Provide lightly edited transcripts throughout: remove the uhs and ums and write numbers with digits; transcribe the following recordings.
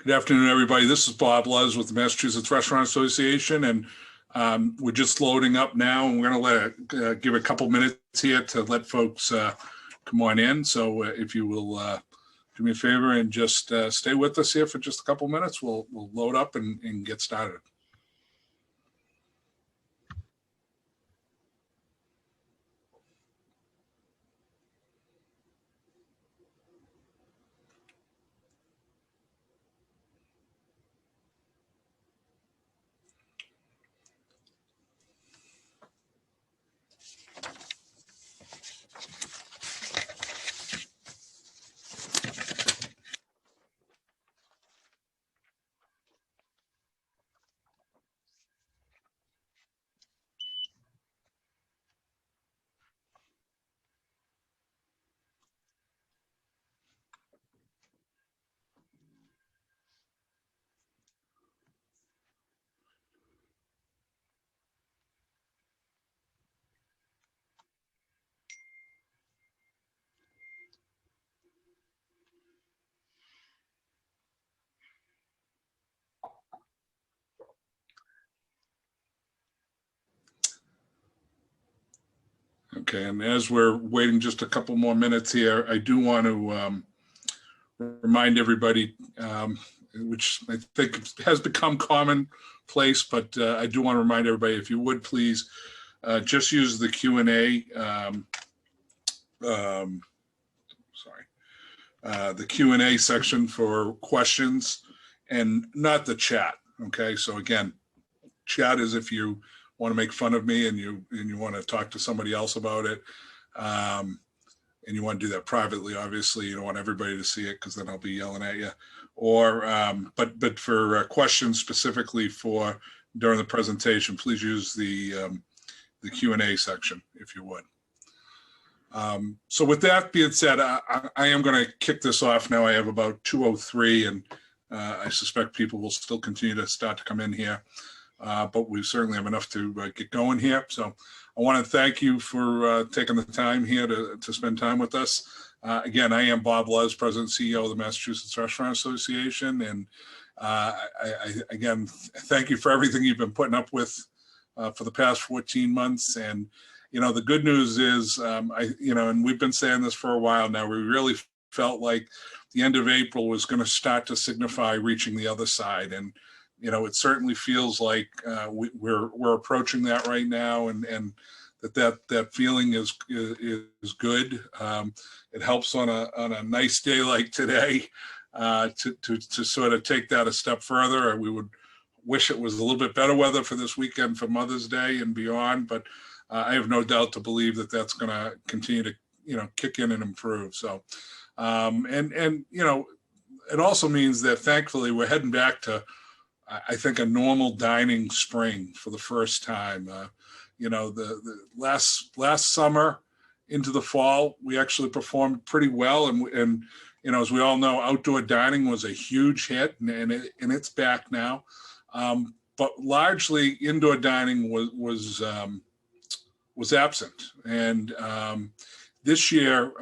Good afternoon, everybody. This is Bob Luz with the Massachusetts Restaurant Association, and we're just loading up now, and we're going to give a couple minutes here to let folks come on in. So if you will do me a favor and just stay with us here for just a couple minutes, we'll load up and get started. Okay, and as we're waiting just a couple more minutes here, I do want to remind everybody, which I think has become commonplace, but I do want to remind everybody, if you would please just use the Q&A, the Q&A section for questions and not the chat. Okay, so again, chat is if you want to make fun of me and you want to talk to somebody else about it, and you want to do that privately. Obviously, you don't want everybody to see it because then I'll be yelling at you. Or, but for questions specifically for during the presentation, please use the Q&A section if you would. So with that being said, I am going to kick this off now. I have about 2:03, and I suspect people will still continue to start to come in here. But we certainly have enough to get going here. So I want to thank you for taking the time here to spend time with us. Again, I am Bob Luz, President and CEO of the Massachusetts Restaurant Association. And again, thank you for everything you've been putting up with for the past 14 months. And, you know, the good news is, and we've been saying this for a while now, we really felt like the end of April was going to start to signify reaching the other side. And you know, it certainly feels like we're approaching that right now, and that feeling is good. It helps on a nice day like today to sort of take that a step further. We would wish it was a little bit better weather for this weekend for Mother's Day and beyond, but I have no doubt to believe that that's going to continue to kick in and improve. So, and you know, it also means that thankfully we're heading back to, I think, a normal dining spring for the first time. The last summer into the fall, we actually performed pretty well. And as we all know, outdoor dining was a huge hit, and it's back now. But largely indoor dining was absent. And this year,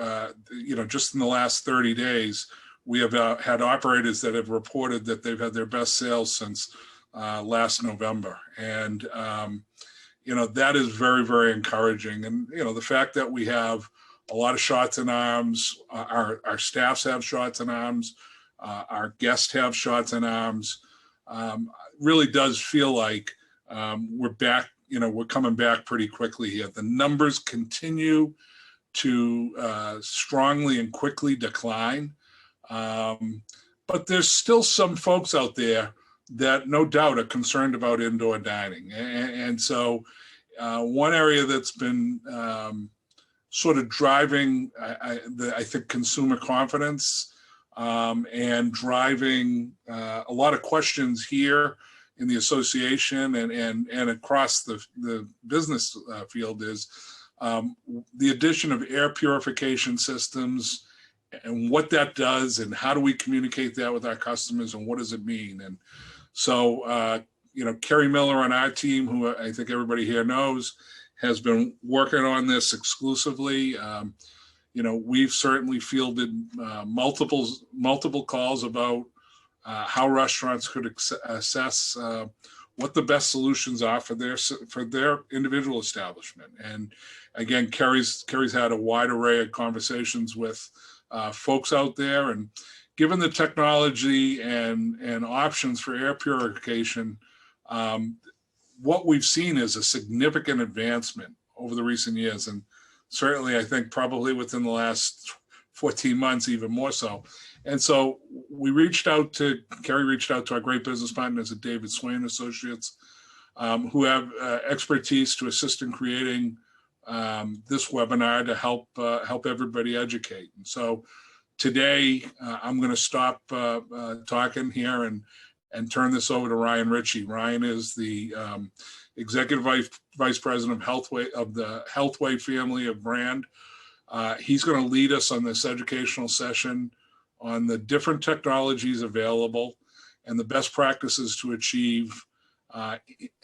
just in the last 30 days, we have had operators that have reported that they've had their best sales since last November. And, that is very, very encouraging. And, the fact that we have a lot of shots in arms, our staffs have shots in arms, our guests have shots in arms, really does feel like we're back, we're coming back pretty quickly here. The numbers continue to strongly and quickly decline. But there's still some folks out there that no doubt are concerned about indoor dining. And so one area that's been sort of driving, I think, consumer confidence and driving a lot of questions here in the association and across the business field is the addition of air purification systems and what that does, and how do we communicate that with our customers, and what does it mean? And so, Kerry Miller on our team, who I think everybody here knows, has been working on this exclusively. We've certainly fielded multiple calls about how restaurants could assess what the best solutions are for their individual establishment. And again, Kerry's had a wide array of conversations with folks out there, and given the technology and options for air purification, what we've seen is a significant advancement over the recent years, and certainly I think probably within the last 14 months, even more so. And so Kerry reached out to our great business partners at Dave Swain and Associates, who have expertise to assist in creating this webinar to help everybody educate. And so today I'm going to stop talking here and turn this over to Ryan Richie. Ryan is the Executive Vice President of the HealthWay Family of Brands. He's going to lead us on this educational session on the different technologies available and the best practices to achieve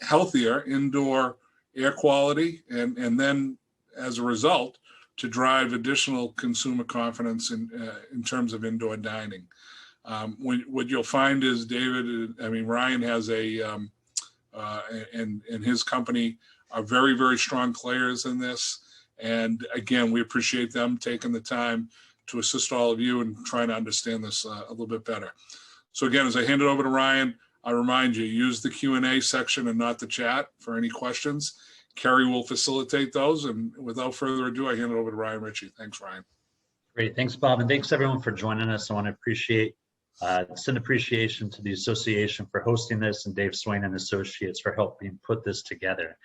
healthier indoor air quality, and then as a result, to drive additional consumer confidence in terms of indoor dining. What you'll find is Ryan has and his company are very, very strong players in this. And again, we appreciate them taking the time to assist all of you in trying to understand this a little bit better. So again, as I hand it over to Ryan, I remind you, use the Q&A section and not the chat for any questions. Kerry will facilitate those. And without further ado, I hand it over to Ryan Richie. Thanks, Ryan. Great. Thanks, Bob. And thanks, everyone, for joining us. I want to send appreciation to the association for hosting this and Dave Swain and Associates for helping put this together.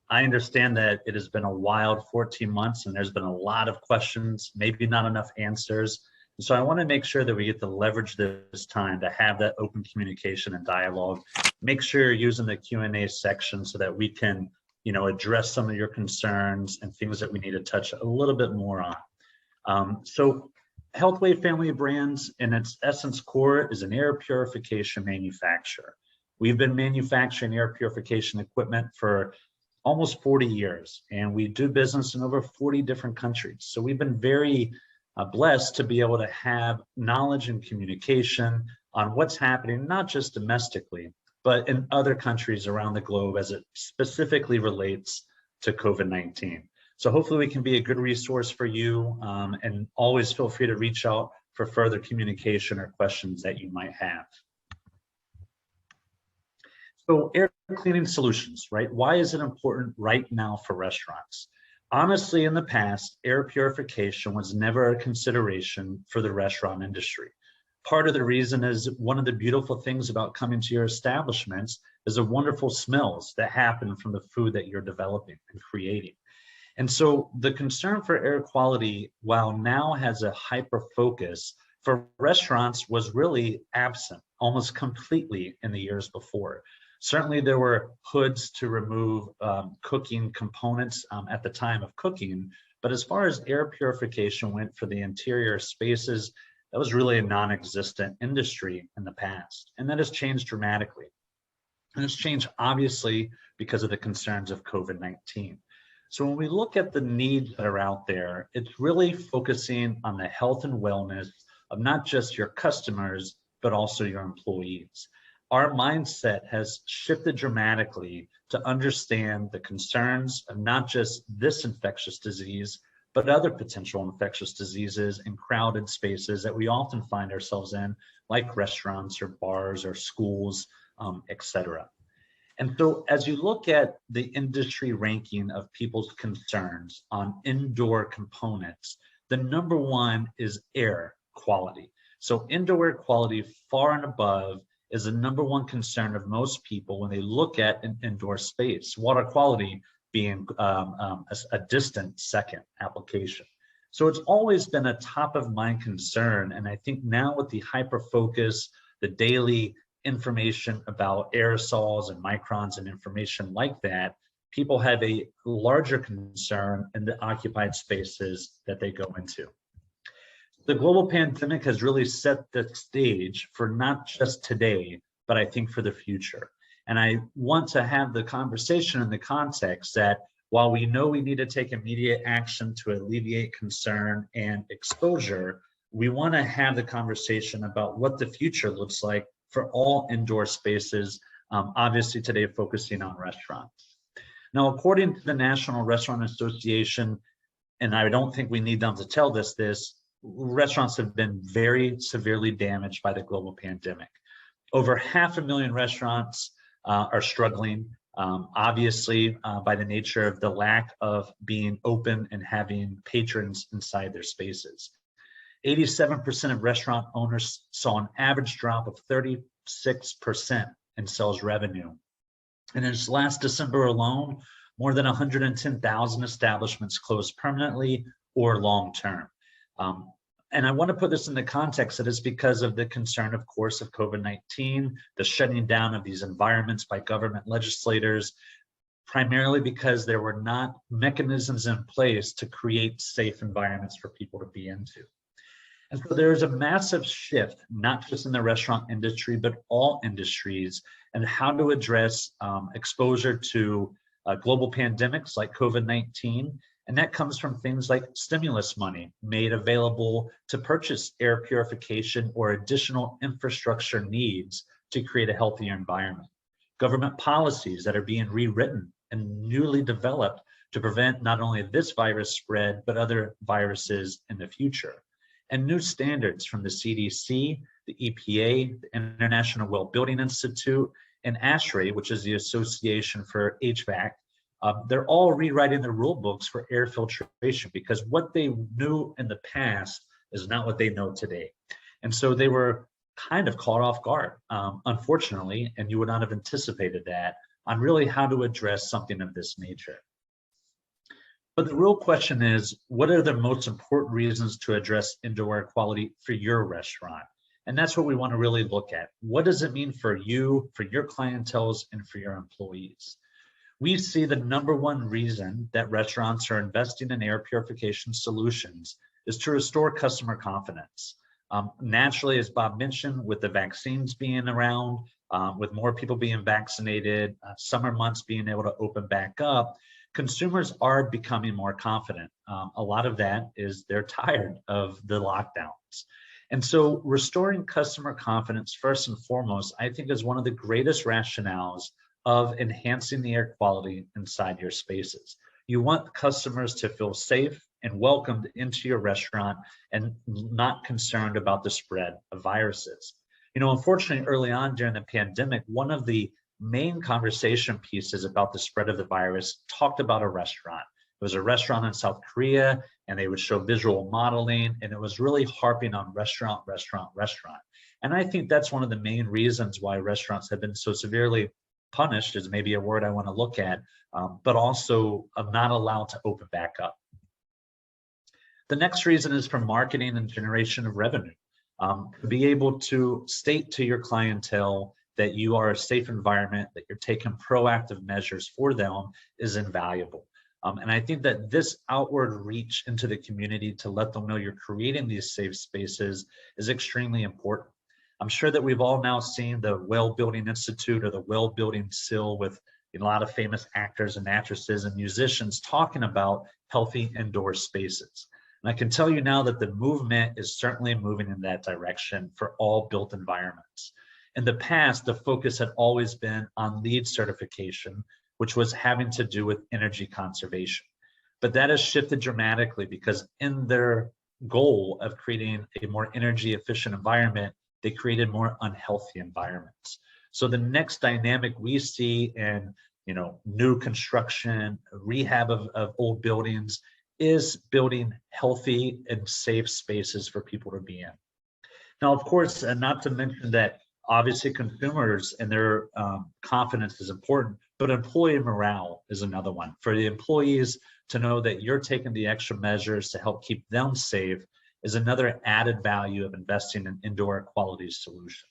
I understand that it has been a wild 14 months and there's been a lot of questions, maybe not enough answers. So I want to make sure that we get to leverage this time to have that open communication and dialogue. Make sure you're using the Q&A section so that we can, address some of your concerns and things that we need to touch a little bit more on. So HealthWay Family of Brands, in its essence core, is an air purification manufacturer. We've been manufacturing air purification equipment for almost 40 years, and we do business in over 40 different countries. So we've been very blessed to be able to have knowledge and communication on what's happening, not just domestically, but in other countries around the globe as it specifically relates to COVID-19. So hopefully we can be a good resource for you, and always feel free to reach out for further communication or questions that you might have. So air cleaning solutions, right? Why is it important right now for restaurants? Honestly, in the past, air purification was never a consideration for the restaurant industry. Part of the reason is one of the beautiful things about coming to your establishments is the wonderful smells that happen from the food that you're developing and creating. And so the concern for air quality, while now has a hyper focus, for restaurants was really absent almost completely in the years before. Certainly there were hoods to remove cooking components at the time of cooking, but as far as air purification went for the interior spaces, that was really a non-existent industry in the past. And that has changed dramatically. And it's changed obviously because of the concerns of COVID-19. So when we look at the needs that are out there, it's really focusing on the health and wellness of not just your customers, but also your employees. Our mindset has shifted dramatically to understand the concerns of not just this infectious disease, but other potential infectious diseases in crowded spaces that we often find ourselves in, like restaurants or bars or schools, etc. And so as you look at the industry ranking of people's concerns on indoor components, the number one is air quality. So indoor air quality far and above is the number one concern of most people when they look at an indoor space. Water quality being a distant second application. So it's always been a top of mind concern. And I think now with the hyper focus, the daily information about aerosols and microns and information like that, people have a larger concern in the occupied spaces that they go into. The global pandemic has really set the stage for not just today, but I think for the future. And I want to have the conversation in the context that while we know we need to take immediate action to alleviate concern and exposure, we want to have the conversation about what the future looks like for all indoor spaces, obviously today focusing on restaurants. Now, according to the National Restaurant Association, and I don't think we need them to tell this, restaurants have been very severely damaged by the global pandemic. Over 500,000 restaurants are struggling, obviously by the nature of the lack of being open and having patrons inside their spaces. 87% of restaurant owners saw an average drop of 36% in sales revenue. And in this last December alone, more than 110,000 establishments closed permanently or long-term. And I want to put this in the context that it's because of the concern, of course, of COVID-19, the shutting down of these environments by government legislators, primarily because there were not mechanisms in place to create safe environments for people to be into. And so there's a massive shift, not just in the restaurant industry, but all industries, and how to address exposure to global pandemics like COVID-19. And that comes from things like stimulus money made available to purchase air purification or additional infrastructure needs to create a healthier environment. Government policies that are being rewritten and newly developed to prevent not only this virus spread, but other viruses in the future. And new standards from the CDC, the EPA, the International Well Building Institute, and ASHRAE, which is the Association for HVAC. They're all rewriting the rule books for air filtration because what they knew in the past is not what they know today. And so they were kind of caught off guard, unfortunately, and you would not have anticipated that, on really how to address something of this nature. But the real question is, what are the most important reasons to address indoor air quality for your restaurant? And that's what we want to really look at. What does it mean for you, for your clientele, and for your employees? We see the number one reason that restaurants are investing in air purification solutions is to restore customer confidence. Naturally, as Bob mentioned, with the vaccines being around, with more people being vaccinated, summer months being able to open back up, consumers are becoming more confident. A lot of that is they're tired of the lockdowns. And so restoring customer confidence, first and foremost, I think is one of the greatest rationales of enhancing the air quality inside your spaces. You want customers to feel safe and welcomed into your restaurant and not concerned about the spread of viruses. You know, unfortunately, early on during the pandemic, one of the main conversation pieces about the spread of the virus talked about a restaurant. It was a restaurant in South Korea, and they would show visual modeling, and it was really harping on restaurant, restaurant, restaurant. And I think that's one of the main reasons why restaurants have been so severely punished, is maybe a word I want to look at, but also not allowed to open back up. The next reason is for marketing and generation of revenue. To be able to state to your clientele that you are a safe environment, that you're taking proactive measures for them is invaluable. And I think that this outward reach into the community to let them know you're creating these safe spaces is extremely important. I'm sure that we've all now seen the Well Building Institute or the Well Building Seal with a lot of famous actors and actresses and musicians talking about healthy indoor spaces. And I can tell you now that the movement is certainly moving in that direction for all built environments. In the past, the focus had always been on LEED certification, which was having to do with energy conservation. But that has shifted dramatically because in their goal of creating a more energy efficient environment, they created more unhealthy environments. So the next dynamic we see in new construction, rehab of old buildings, is building healthy and safe spaces for people to be in. Now, of course, and not to mention that obviously consumers and their confidence is important, but employee morale is another one. For the employees to know that you're taking the extra measures to help keep them safe is another added value of investing in indoor quality solutions.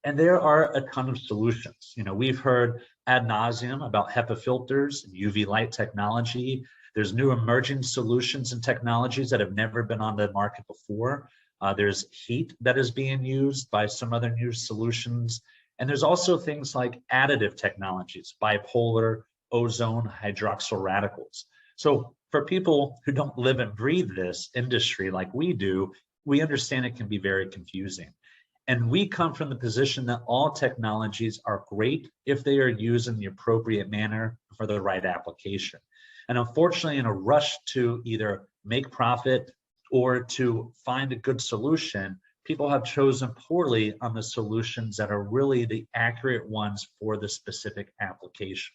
And there are a ton of solutions. We've heard ad nauseum about HEPA filters and UV light technology. There's new emerging solutions and technologies that have never been on the market before. There's heat that is being used by some other new solutions. And there's also things like additive technologies, bipolar, ozone, hydroxyl radicals. So for people who don't live and breathe this industry like we do, we understand it can be very confusing. And we come from the position that all technologies are great if they are used in the appropriate manner for the right application. And unfortunately, in a rush to either make profit or to find a good solution, people have chosen poorly on the solutions that are really the accurate ones for the specific application.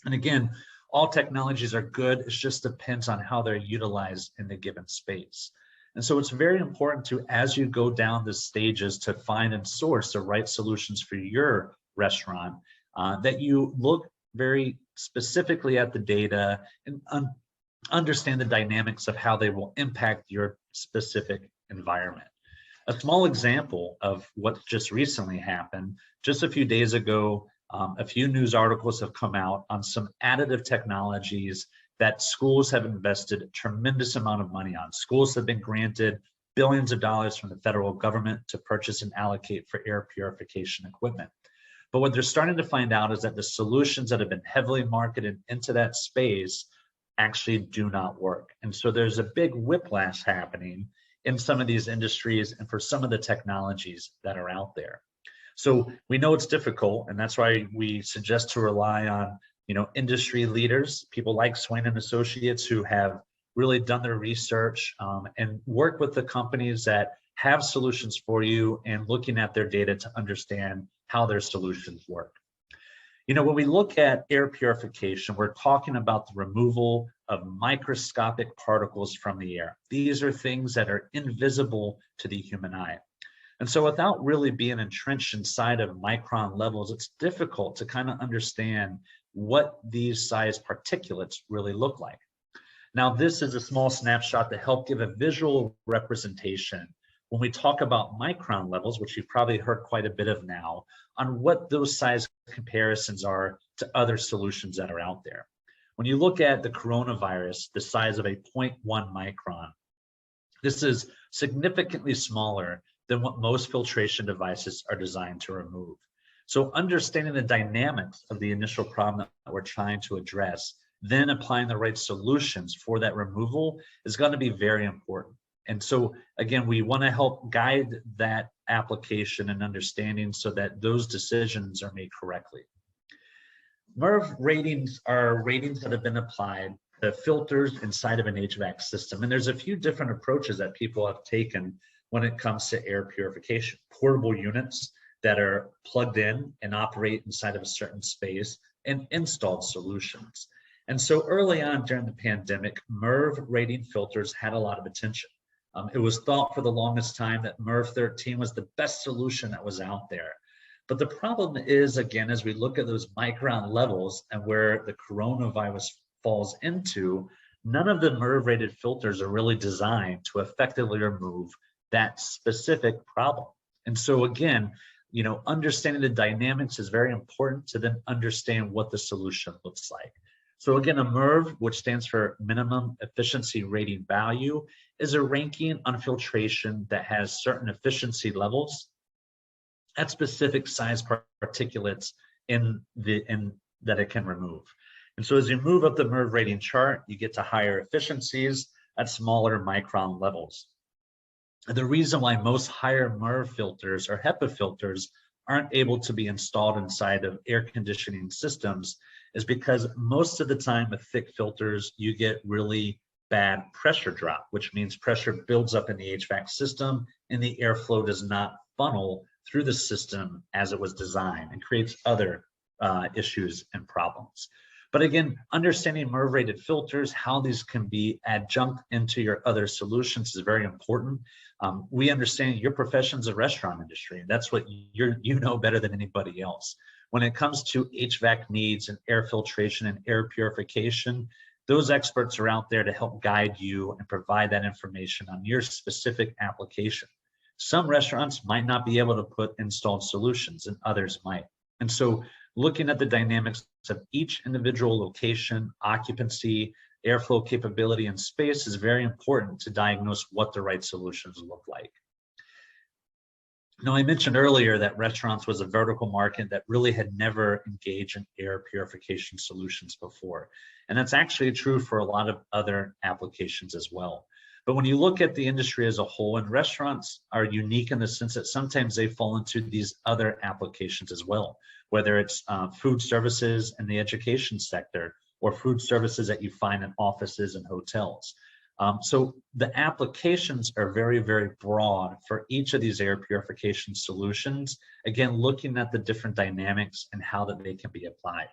And again, all technologies are good. It just depends on how they're utilized in the given space. And so it's very important to, as you go down the stages to find and source the right solutions for your restaurant, that you look very specifically at the data and understand the dynamics of how they will impact your specific environment. A small example of what just recently happened, just a few days ago, a few news articles have come out on some additive technologies that schools have invested a tremendous amount of money on. Schools have been granted billions of dollars from the federal government to purchase and allocate for air purification equipment. But what they're starting to find out is that the solutions that have been heavily marketed into that space actually do not work. And so there's a big whiplash happening in some of these industries and for some of the technologies that are out there. So we know it's difficult, and that's why we suggest to rely on, industry leaders, people like Swain and Associates, who have really done their research and work with the companies that have solutions for you and looking at their data to understand how their solutions work. When we look at air purification, we're talking about the removal of microscopic particles from the air. These are things that are invisible to the human eye. And so without really being entrenched inside of micron levels, it's difficult to kind of understand what these size particulates really look like. Now, this is a small snapshot to help give a visual representation when we talk about micron levels, which you've probably heard quite a bit of now, on what those size comparisons are to other solutions that are out there. When you look at the coronavirus, the size of a 0.1 micron, this is significantly smaller than what most filtration devices are designed to remove. So understanding the dynamics of the initial problem that we're trying to address, then applying the right solutions for that removal is going to be very important. And so again, we want to help guide that application and understanding so that those decisions are made correctly. Merv ratings are ratings that have been applied to filters inside of an HVAC system. And there's a few different approaches that people have taken when it comes to air purification. Portable units that are plugged in and operate inside of a certain space, and installed solutions. And so early on during the pandemic, Merv rating filters had a lot of attention. It was thought for the longest time that Merv 13 was the best solution that was out there. But the problem is, again, as we look at those micron levels and where the coronavirus falls into, none of the Merv rated filters are really designed to effectively remove that specific problem. And so again, understanding the dynamics is very important to then understand what the solution looks like. So again, a MERV, which stands for minimum efficiency rating value, is a ranking on filtration that has certain efficiency levels at specific size particulates that it can remove. And so as you move up the MERV rating chart, you get to higher efficiencies at smaller micron levels. The reason why most higher MERV filters or HEPA filters aren't able to be installed inside of air conditioning systems is because most of the time with thick filters, you get really bad pressure drop, which means pressure builds up in the HVAC system and the airflow does not funnel through the system as it was designed and creates other issues and problems. But again, understanding MERV rated filters, how these can be adjunct into your other solutions is very important. We understand your profession's a restaurant industry, and that's what you know better than anybody else. When it comes to HVAC needs and air filtration and air purification, those experts are out there to help guide you and provide that information on your specific application. Some restaurants might not be able to put installed solutions and others might. And so looking at the dynamics of each individual location, occupancy, airflow capability, and space is very important to diagnose what the right solutions look like. Now, I mentioned earlier that restaurants was a vertical market that really had never engaged in air purification solutions before. And that's actually true for a lot of other applications as well. But when you look at the industry as a whole, and restaurants are unique in the sense that sometimes they fall into these other applications as well, whether it's food services in the education sector or food services that you find in offices and hotels. So the applications are very, very broad for each of these air purification solutions. Again, looking at the different dynamics and how that they can be applied.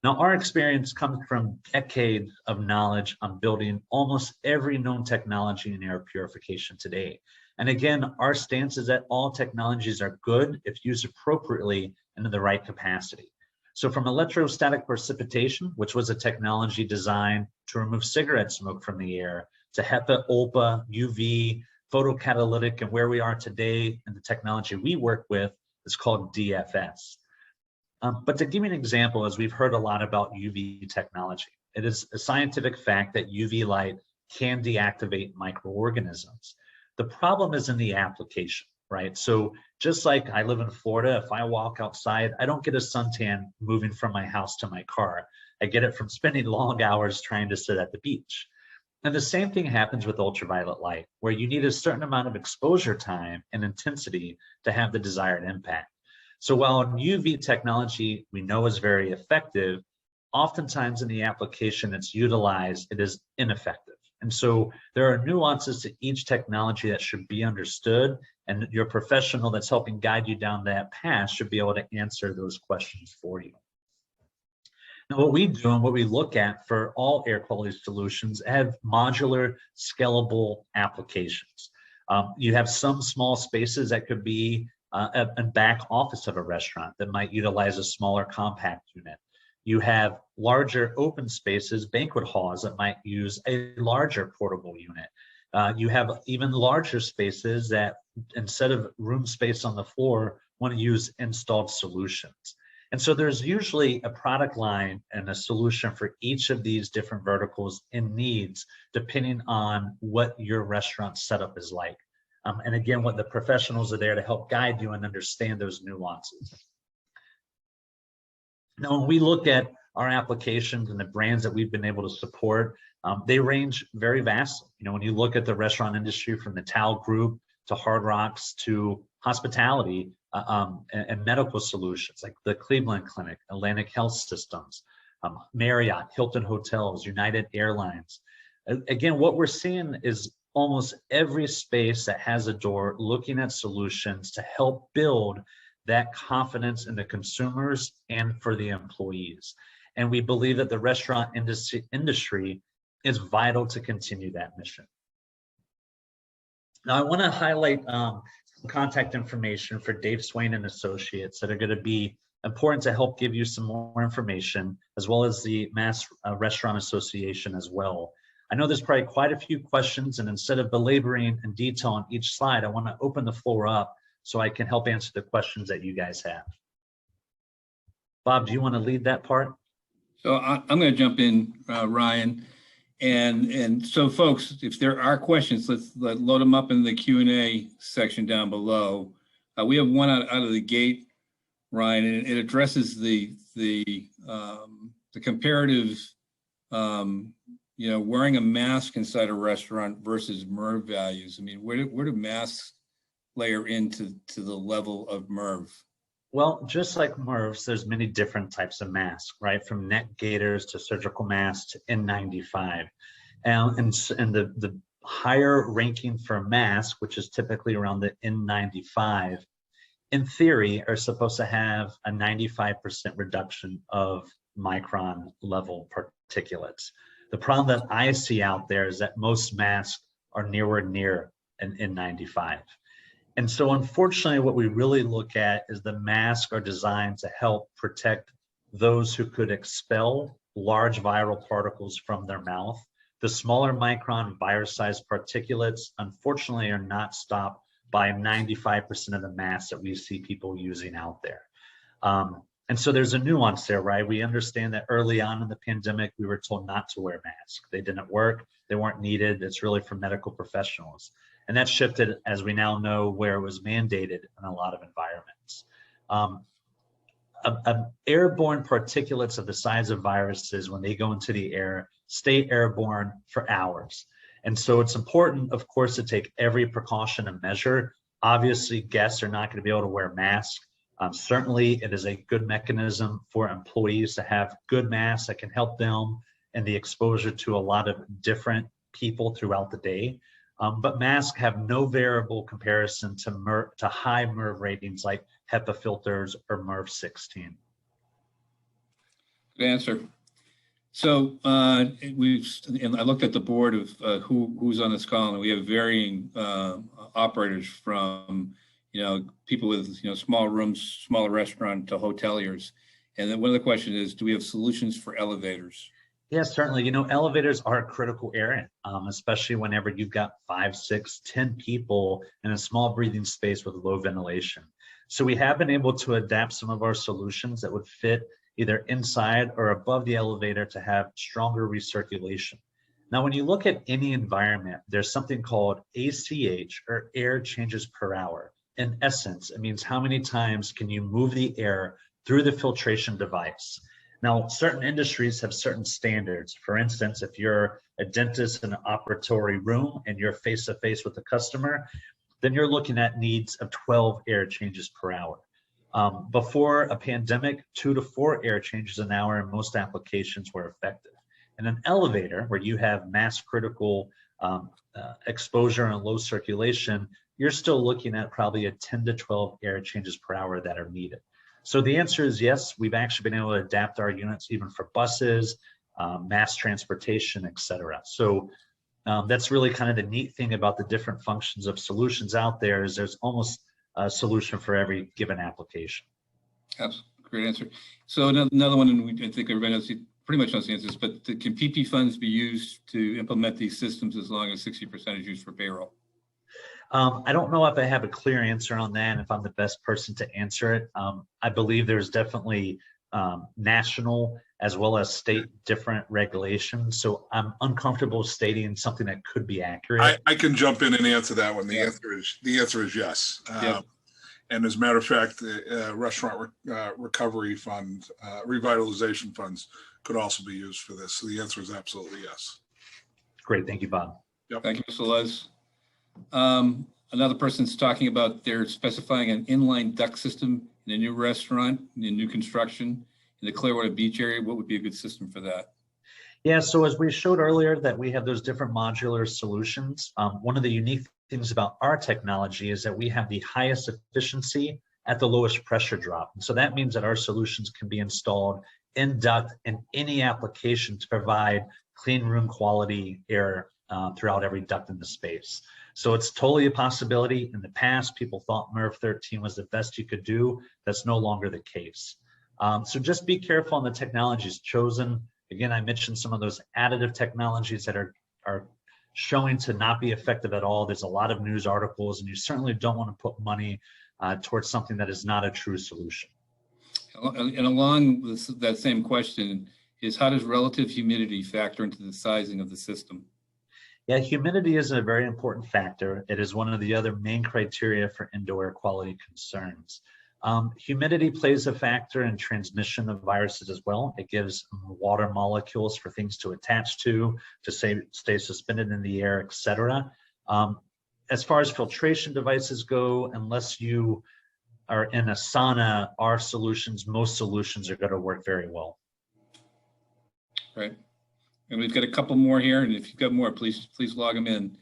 Now, our experience comes from decades of knowledge on building almost every known technology in air purification today. And again, our stance is that all technologies are good if used appropriately and in the right capacity. So from electrostatic precipitation, which was a technology designed to remove cigarette smoke from the air, to HEPA, OPA, UV, photocatalytic, and where we are today and the technology we work with is called DFS. But to give you an example, as we've heard a lot about UV technology, it is a scientific fact that UV light can deactivate microorganisms. The problem is in the application, right? So just like I live in Florida, if I walk outside, I don't get a suntan moving from my house to my car. I get it from spending long hours trying to sit at the beach. And the same thing happens with ultraviolet light, where you need a certain amount of exposure time and intensity to have the desired impact. So while UV technology we know is very effective, oftentimes in the application it's utilized, it is ineffective. And so there are nuances to each technology that should be understood, and your professional that's helping guide you down that path should be able to answer those questions for you. Now, what we do and what we look at for all air quality solutions have modular, scalable applications. You have some small spaces that could be a back office of a restaurant that might utilize a smaller compact unit. You have larger open spaces, banquet halls that might use a larger portable unit. You have even larger spaces that instead of room space on the floor, want to use installed solutions. And so there's usually a product line and a solution for each of these different verticals and needs, depending on what your restaurant setup is like. And again, what the professionals are there to help guide you and understand those nuances. Now, when we look at our applications and the brands that we've been able to support, they range very vastly. You know, when you look at the restaurant industry, from the Towel Group to Hard Rocks to hospitality and medical solutions like the Cleveland Clinic, Atlantic Health Systems, Marriott, Hilton Hotels, United Airlines. Again, what we're seeing is almost every space that has a door looking at solutions to help build that confidence in the consumers and for the employees. And we believe that the restaurant industry is vital to continue that mission. Now, I want to highlight some contact information for Dave Swain and Associates that are going to be important to help give you some more information, as well as the Mass Restaurant Association as well. I know there's probably quite a few questions, and instead of belaboring in detail on each slide, I want to open the floor up so I can help answer the questions that you guys have. Bob, do you want to lead that part? So I'm going to jump in, Ryan. And so folks, if there are questions, let's load them up in the Q&A section down below. We have one out of the gate, Ryan, and it addresses the comparative, you know, wearing a mask inside a restaurant versus Merv values. I mean, where do masks layer into the level of Merv? Well, just like Mervs, there's many different types of masks, right? From neck gaiters to surgical masks to N95. And the higher ranking for mask, which is typically around the N95, in theory, are supposed to have a 95% reduction of micron level particulates. The problem that I see out there is that most masks are nowhere near an N95. And so unfortunately, what we really look at is the masks are designed to help protect those who could expel large viral particles from their mouth. The smaller micron virus-sized particulates, unfortunately, are not stopped by 95% of the masks that we see people using out there. And so there's a nuance there, right? We understand that early on in the pandemic, we were told not to wear masks. They didn't work, they weren't needed. It's really for medical professionals. And that shifted, as we now know, where it was mandated in a lot of environments. Airborne particulates of the size of viruses, when they go into the air, stay airborne for hours. And so it's important, of course, to take every precaution and measure. Obviously, guests are not going to be able to wear masks. Certainly, it is a good mechanism for employees to have good masks that can help them in the exposure to a lot of different people throughout the day. But masks have no variable comparison to high MERV ratings like HEPA filters or MERV 16. Good answer. So and I looked at the board of who's on this call, and we have varying operators from, people with, small rooms, smaller restaurant to hoteliers. And then one of the questions is, do we have solutions for elevators? Yes, certainly. Elevators are a critical area, especially whenever you've got 5, 6, 10 people in a small breathing space with low ventilation. So we have been able to adapt some of our solutions that would fit either inside or above the elevator to have stronger recirculation. Now, when you look at any environment, there's something called ACH, or air changes per hour. In essence, it means how many times can you move the air through the filtration device. Now, certain industries have certain standards. For instance, if you're a dentist in an operatory room and you're face-to-face with the customer, then you're looking at needs of 12 air changes per hour. Before a pandemic, 2 to 4 air changes an hour in most applications were effective. In an elevator, where you have mass critical exposure and low circulation, you're still looking at probably a 10 to 12 air changes per hour that are needed. So the answer is yes. We've actually been able to adapt our units even for buses, mass transportation, et cetera. So that's really kind of the neat thing about the different functions of solutions out there, is there's almost a solution for every given application. That's a great answer. So another one, and I think everybody knows, pretty much knows the answers, but can PP funds be used to implement these systems as long as 60% is used for payroll? I don't know if I have a clear answer on that and if I'm the best person to answer it. I believe there's definitely national as well as state different regulations. So I'm uncomfortable stating something that could be accurate. I can jump in and answer that one. The answer is yes. And as a matter of fact, the restaurant recovery fund, revitalization funds could also be used for this. So the answer is absolutely yes. Great. Thank you, Bob. Yep. Thank you, Mr. Les. Another person's talking about they're specifying an inline duct system in a new restaurant, in new construction in the Clearwater Beach area. What would be a good system for that? Yeah, so as we showed earlier that we have those different modular solutions, one of the unique things about our technology is that we have the highest efficiency at the lowest pressure drop. And so that means that our solutions can be installed in duct in any application to provide clean room quality air throughout every duct in the space. So it's totally a possibility. In the past, people thought MERV 13 was the best you could do. That's no longer the case. So just be careful on the technologies chosen. Again, I mentioned some of those additive technologies that are showing to not be effective at all. There's a lot of news articles, and you certainly don't want to put money towards something that is not a true solution. And along with that same question is, how does relative humidity factor into the sizing of the system? Yeah, humidity is a very important factor. It is one of the other main criteria for indoor air quality concerns. Humidity plays a factor in transmission of viruses as well. It gives water molecules for things to attach to stay suspended in the air, et cetera. As far as filtration devices go, unless you are in a sauna, most solutions are going to work very well. Right. And we've got a couple more here, and if you've got more, please log them in.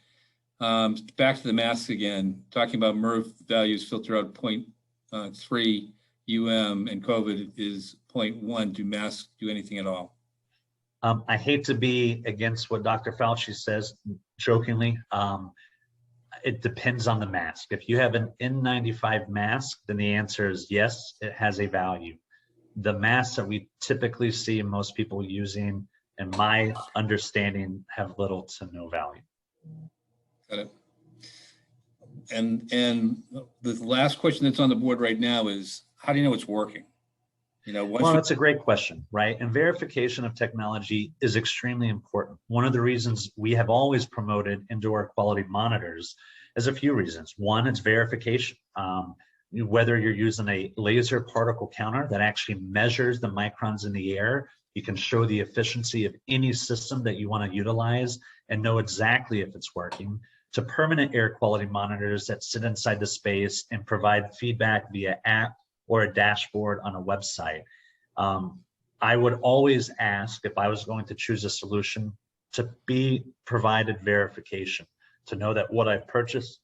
Back to the masks again, talking about MERV values filter out 0.3 UM and COVID is 0.1. Do masks do anything at all? I hate to be against what Dr. Fauci says, jokingly. It depends on the mask. If you have an N95 mask, then the answer is yes, it has a value. The masks that we typically see most people using, in my understanding, have little to no value. Got it. And the last question that's on the board right now is, how do you know it's working? Well, that's a great question, right? And verification of technology is extremely important. One of the reasons we have always promoted indoor quality monitors is a few reasons. One, it's verification. Whether you're using a laser particle counter that actually measures the microns in the air You can show the efficiency of any system that you want to utilize and know exactly if it's working, to permanent air quality monitors that sit inside the space and provide feedback via app or a dashboard on a website. I would always ask, if I was going to choose a solution, to be provided verification, to know that what I've purchased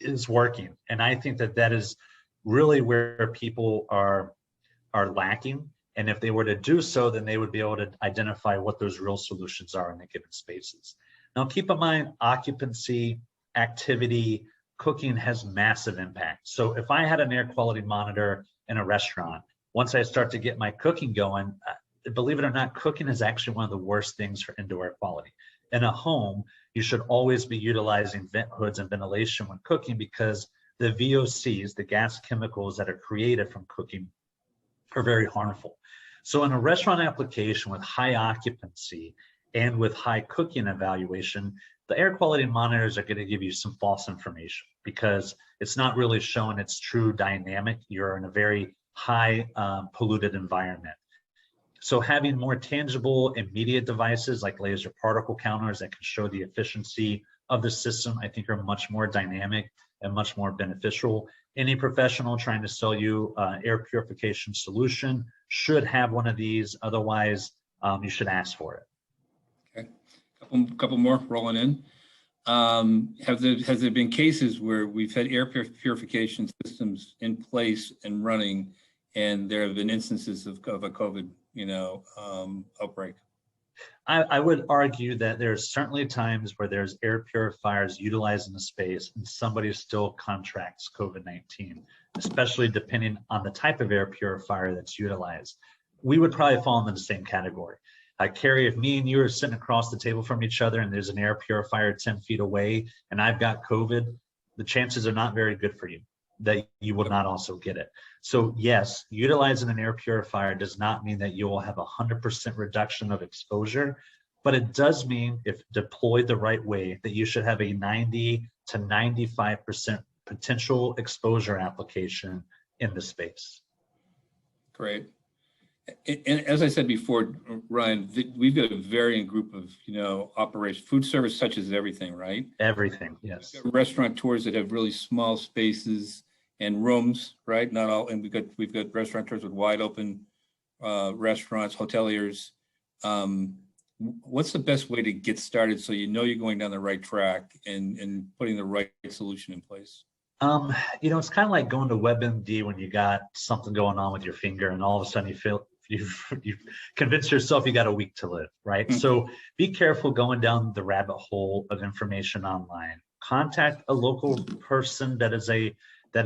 is working. And I think that that is really where people are lacking. And if they were to do so, then they would be able to identify what those real solutions are in the given spaces. Now, keep in mind, occupancy, activity, cooking has massive impact. So if I had an air quality monitor in a restaurant, once I start to get my cooking going, believe it or not, cooking is actually one of the worst things for indoor air quality. In a home, you should always be utilizing vent hoods and ventilation when cooking, because the VOCs, the gas chemicals that are created from cooking, are very harmful. So in a restaurant application with high occupancy and with high cooking evaluation, the air quality monitors are going to give you some false information because it's not really showing its true dynamic. You're in a very high polluted environment. So having more tangible, immediate devices like laser particle counters that can show the efficiency of the system, I think, are much more dynamic and much more beneficial. Any professional trying to sell you an air purification solution should have one of these. Otherwise, you should ask for it. Okay, couple more rolling in. Has there been cases where we've had air purification systems in place and running, and there have been instances of a COVID, outbreak? I would argue that there's certainly times where there's air purifiers utilized in the space and somebody still contracts COVID-19, especially depending on the type of air purifier that's utilized. We would probably fall into the same category. Carrie, if me and you are sitting across the table from each other and there's an air purifier 10 feet away and I've got COVID, the chances are not very good for you that you will not also get it. So yes, utilizing an air purifier does not mean that you will have 100% reduction of exposure, but it does mean, if deployed the right way, that you should have a 90 to 95% potential exposure application in the space. Great. And as I said before, Ryan, we've got a varying group of, operations. Food service touches everything, right? Everything, yes. We've got restaurateurs that have really small spaces and rooms, right? Not all, and we've got restaurateurs with wide open restaurants, hoteliers. What's the best way to get started so you're going down the right track and putting the right solution in place? It's kind of like going to WebMD when you got something going on with your finger and all of a sudden you've convinced yourself you got a week to live, right? Mm-hmm. So be careful going down the rabbit hole of information online. Contact a local person that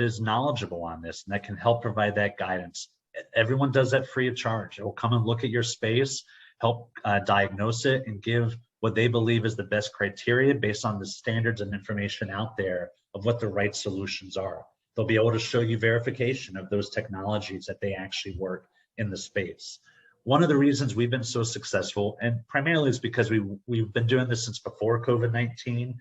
is knowledgeable on this and that can help provide that guidance. Everyone does that free of charge. It will come and look at your space, help diagnose it, and give what they believe is the best criteria based on the standards and information out there of what the right solutions are. They'll be able to show you verification of those technologies that they actually work in the space. One of the reasons we've been so successful, and primarily is because we've been doing this since before COVID-19,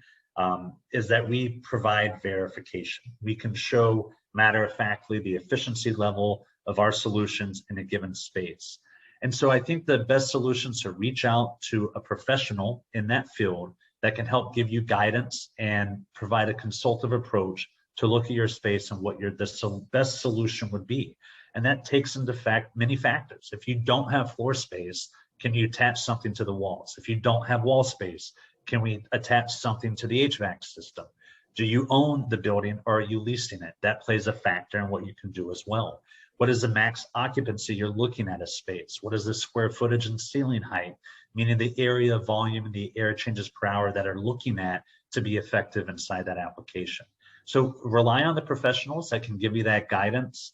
is that we provide verification. We can show matter-of-factly the efficiency level of our solutions in a given space. And so I think the best solution is to reach out to a professional in that field that can help give you guidance and provide a consultative approach to look at your space and what the best solution would be. And that takes into fact many factors. If you don't have floor space, can you attach something to the walls? If you don't have wall space, can we attach something to the HVAC system? Do you own the building or are you leasing it? That plays a factor in what you can do as well. What is the max occupancy you're looking at a space? What is the square footage and ceiling height, meaning the area, volume, and the air changes per hour that are looking at to be effective inside that application? So rely on the professionals that can give you that guidance,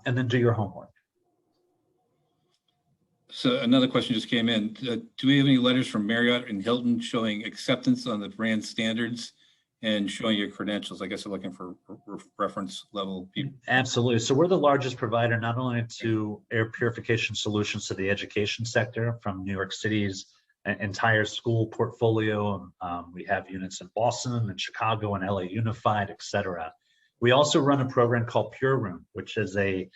and then do your homework. So another question just came in. Do we have any letters from Marriott and Hilton showing acceptance on the brand standards and showing your credentials? I guess they're looking for reference level people. Absolutely. So we're the largest provider, not only to air purification solutions to the education sector from New York City's entire school portfolio. We have units in Boston and Chicago and LA Unified, et cetera. We also run a program called Pure Room, which is a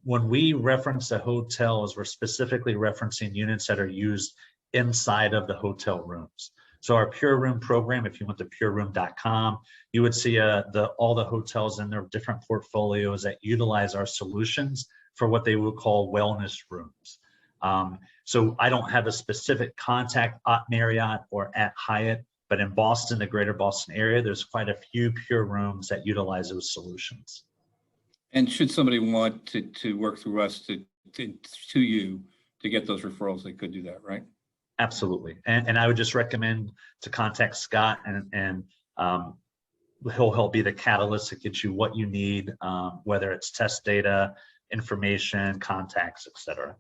When we reference the hotels, we're specifically referencing units that are used inside of the hotel rooms. So our Pure Room program, if you went to pureroom.com, you would see all the hotels in their different portfolios that utilize our solutions for what they would call wellness rooms. So I don't have a specific contact at Marriott or at Hyatt, but in Boston, the greater Boston area, there's quite a few Pure Rooms that utilize those solutions. And should somebody want to work through us to you to get those referrals, they could do that, right? Absolutely. And I would just recommend to contact Scott, and he'll help be the catalyst to get you what you need, whether it's test data, information, contacts, etc.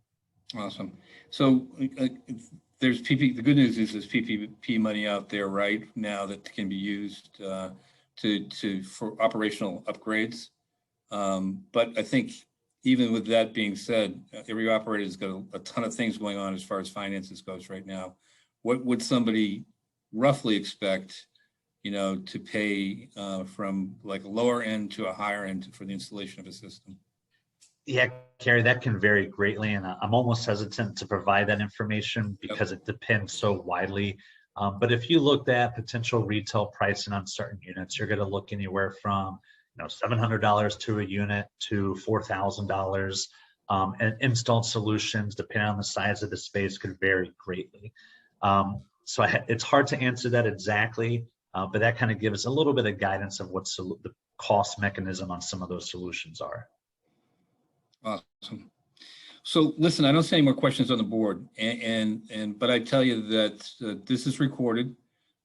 Awesome. So there's the good news is there's PPP money out there right now that can be used for operational upgrades. But I think even with that being said, every operator has got a ton of things going on as far as finances goes right now. What would somebody roughly expect, to pay from like a lower end to a higher end for the installation of a system? Yeah, Carrie, that can vary greatly, and I'm almost hesitant to provide that information because it depends so widely. But if you looked at potential retail pricing on certain units, you're going to look anywhere from $700 to a unit to $4,000. And installed solutions, depending on the size of the space, could vary greatly. So it's hard to answer that exactly, but that kind of gives a little bit of guidance of what the cost mechanism on some of those solutions are. Awesome. So listen, I don't see any more questions on the board, but I tell you that this is recorded,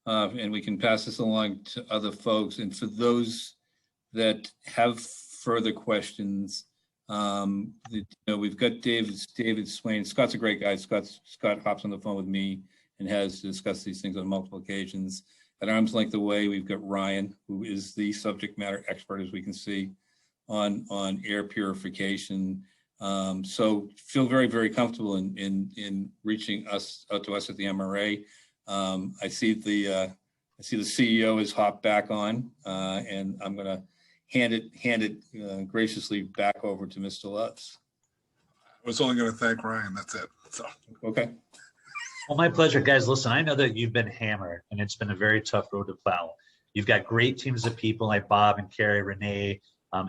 and we can pass this along to other folks. And for those that have further questions, we've got David Swain. Scott's a great guy. Scott hops on the phone with me and has discussed these things on multiple occasions. At arm's length away, we've got Ryan, who is the subject matter expert, as we can see, on air purification. So feel very, very comfortable in reaching out to us at the MRA. I see the CEO has hopped back on, and I'm going to hand it graciously back over to Mr. Loves. I was only going to thank Ryan. That's it. So okay. Well, my pleasure, guys. Listen, I know that you've been hammered, and it's been a very tough road to plow. You've got great teams of people like Bob and Carrie, Renee,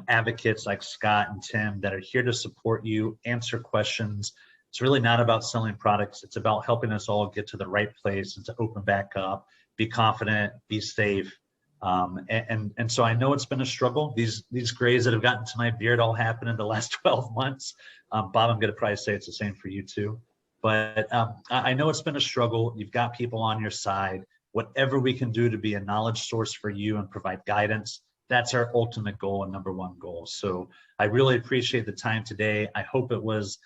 advocates like Scott and Tim that are here to support you, answer questions. It's really not about selling products. It's about helping us all get to the right place and to open back up, be confident, be safe. And so I know it's been a struggle. These grays that have gotten to my beard all happened in the last 12 months. Bob, I'm going to probably say it's the same for you too. But I know it's been a struggle. You've got people on your side. Whatever we can do to be a knowledge source for you and provide guidance, that's our ultimate goal and number one goal. So I really appreciate the time today. I hope it was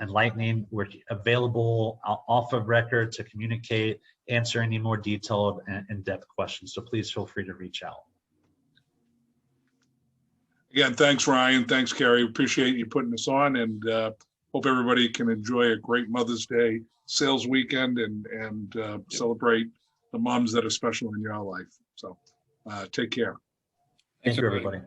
enlightening. We're available off of record to communicate, answer any more detailed and in-depth questions. So please feel free to reach out. again, thanks, Ryan. Thanks, Carrie. Appreciate you putting this on, and hope everybody can enjoy a great Mother's Day sales weekend and celebrate the moms that are special in your life. So take care. Thank you, everybody.